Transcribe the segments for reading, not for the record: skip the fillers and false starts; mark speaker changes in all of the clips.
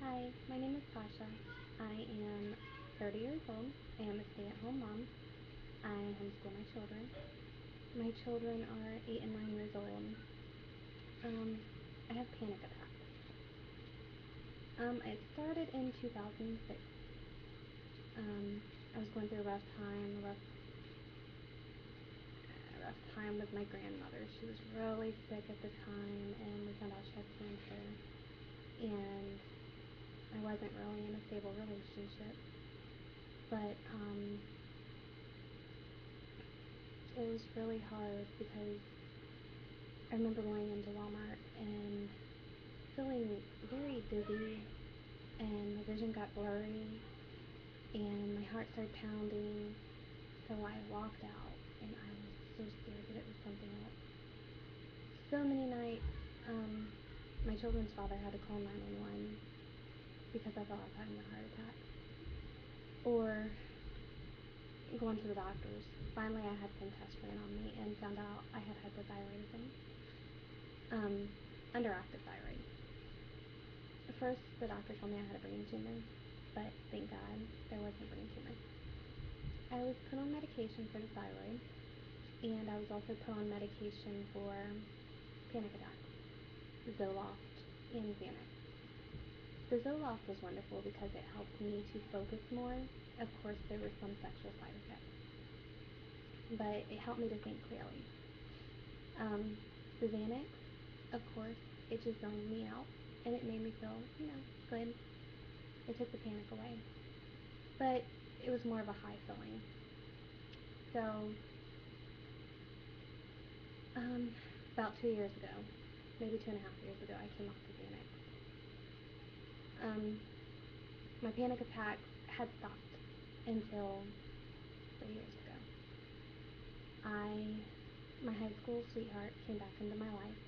Speaker 1: Hi, my name is Sasha. I am 30 years old. I am a stay-at-home mom. I homeschool my children. My children are 8 and 9 years old. Um, I have panic attacks. It started in 2006. I was going through a rough time with my grandmother. She was really sick at the time, and we found out she had cancer. And I wasn't really in a stable relationship, but it was really hard because I remember going into Walmart and feeling very dizzy, and my vision got blurry, and my heart started pounding. So I walked out, and I was so scared that it was something else. So many nights, my children's father had to call 911 because I thought I was having a heart attack, or going to the doctors. Finally, I had some tests ran on me and found out I had hypothyroidism, underactive thyroid. First, the doctor told me I had a brain tumor, but thank God there wasn't a brain tumor. I was put on medication for the thyroid, and I was also put on medication for panic attacks, Zoloft and Xanax. The Zoloft was wonderful because it helped me to focus more. Of course, there were some sexual side effects, but it helped me to think clearly. The Xanax, of course, it just zoned me out, and it made me feel, good. It took the panic away, but it was more of a high feeling. So, about 2 years ago, maybe 2.5 years ago, I came off the Xanax. My panic attacks had stopped until 3 years ago. My high school sweetheart came back into my life,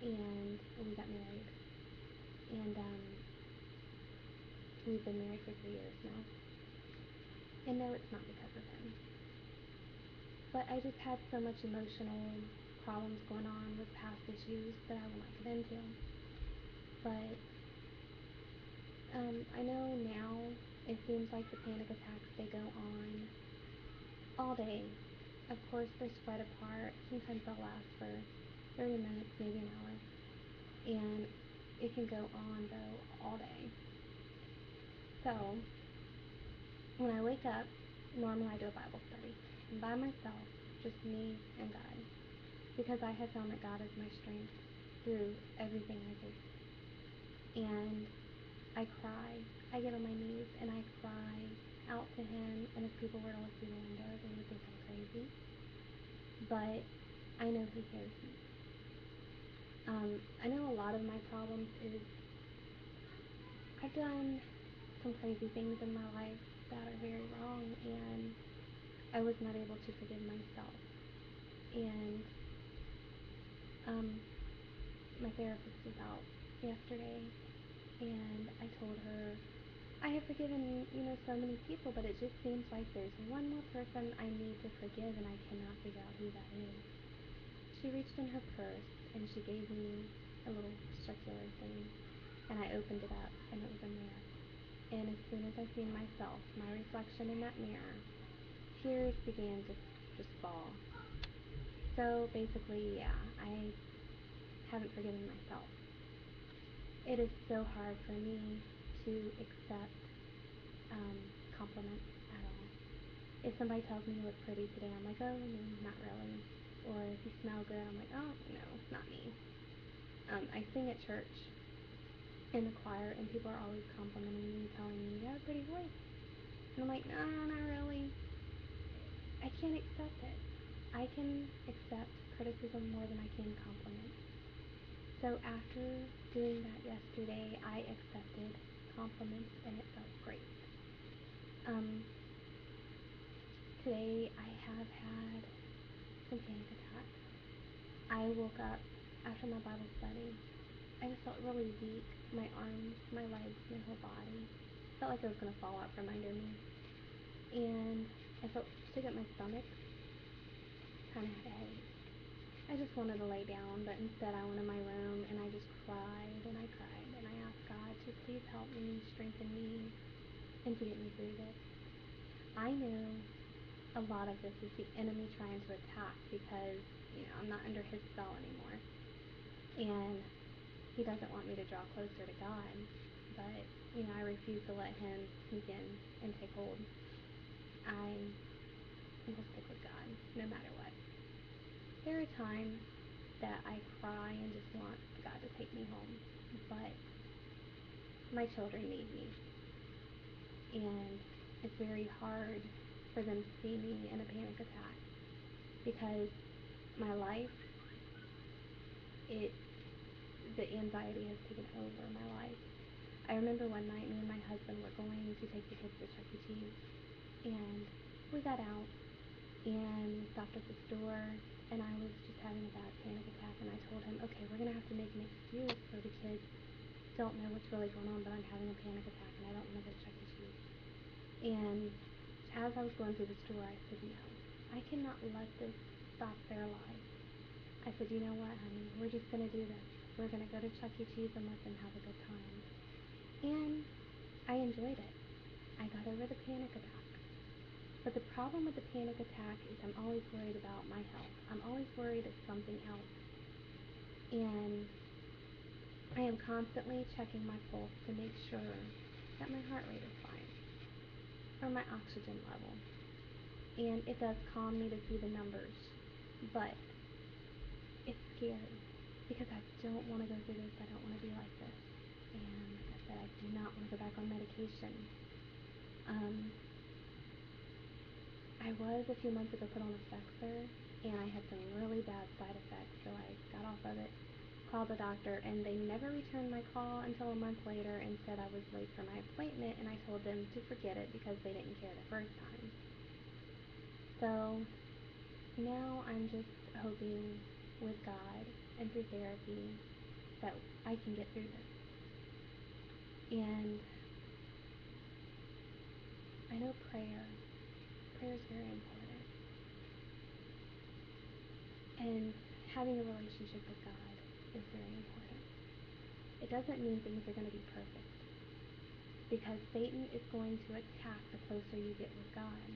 Speaker 1: and we got married. And we've been married for 3 years now. And no, it's not because of him. But I just had so much emotional problems going on with past issues that I will not get into. But I know now it seems like the panic attacks, they go on all day. Of course, they're spread apart. Sometimes they'll last for 30 minutes, maybe an hour. And it can go on, though, all day. So, when I wake up, normally I do a Bible study by myself, just me and God, because I have found that God is my strength through everything I face. And I cry. I get on my knees and I cry out to Him, and if people were to look through the window, they would think I'm crazy. But I know He hears me. I know a lot of my problems is I've done some crazy things in my life that are very wrong, and I was not able to forgive myself. And my therapist was out yesterday, and I told her I have forgiven, so many people, but it just seems like there's one more person I need to forgive, and I cannot figure out who that is. She reached in her purse, and she gave me a little circular thing, and I opened it up, and it was a mirror. And as soon as I seen myself, my reflection in that mirror, tears began to just fall. So basically, yeah, I haven't forgiven myself. It is so hard for me to accept compliments at all. If somebody tells me you look pretty today, I'm like, oh, no, not really. Or if you smell good, I'm like, oh, no, not me. I sing at church in the choir, and people are always complimenting me, telling me, you have a pretty voice. And I'm like, no, not really. I can't accept it. I can accept criticism more than I can compliments. So after doing that yesterday, I accepted compliments, and it felt great. Today I have had some panic attacks. I woke up after my Bible study. I just felt really weak. My arms, my legs, my whole body. Felt like I was going to fall out from under me. And I felt sick at my stomach. Kind of had a headache. I just wanted to lay down, but instead I went in my room and I just cried and I cried and I asked God to please help me, strengthen me, and to get me through this. I know a lot of this is the enemy trying to attack because, I'm not under his spell anymore. And he doesn't want me to draw closer to God. But, I refuse to let him sneak in and take hold. I will stick with God no matter what. There are times that I cry and just want God to take me home. But my children need me. And it's very hard for them to see me in a panic attack because my life, it the anxiety has taken over my life. I remember one night me and my husband were going to take the kids to Chuck E. Cheese, and we got out and we stopped at the store, and I was just having a bad panic attack, and I told him, okay, we're gonna have to make an excuse so the kids don't know what's really going on, but I'm having a panic attack and I don't want to go to Chuck E. Cheese. And as I was going through the store, I said, no, I cannot let this stop their lives. I said, you know what, honey, we're just going to do this. We're going to go to Chuck E. Cheese and let them have a good time. And I enjoyed it. I got over the panic attack. But the problem with the panic attack is I'm always worried about my health. I'm always worried of something else. And I am constantly checking my pulse to make sure that my heart rate is fine or my oxygen level. And it does calm me to see the numbers, but it's scary because I don't want to go through this. I don't want to be like this. And like I said, I do not want to go back on medication. I was a few months ago put on a Fexer, and I had some really bad side effects, so I got off of it, called the doctor, and they never returned my call until a month later and said I was late for my appointment, and I told them to forget it because they didn't care the first time. So now I'm just hoping with God and through therapy that I can get through this. And I know prayer is very important. And having a relationship with God is very important. It doesn't mean things are going to be perfect, because Satan is going to attack the closer you get with God,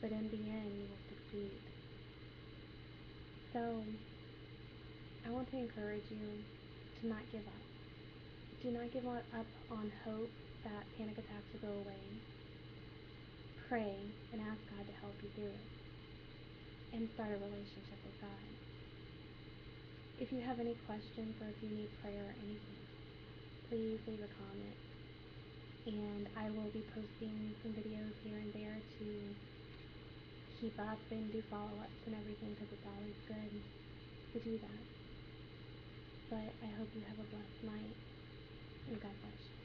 Speaker 1: but in the end you will succeed. So I want to encourage you to not give up. Do not give up on hope that panic attacks will go away. Pray and ask God to help you through it, and start a relationship with God. If you have any questions or if you need prayer or anything, please leave a comment, and I will be posting some videos here and there to keep up and do follow-ups and everything, because it's always good to do that. But I hope you have a blessed night, and God bless you.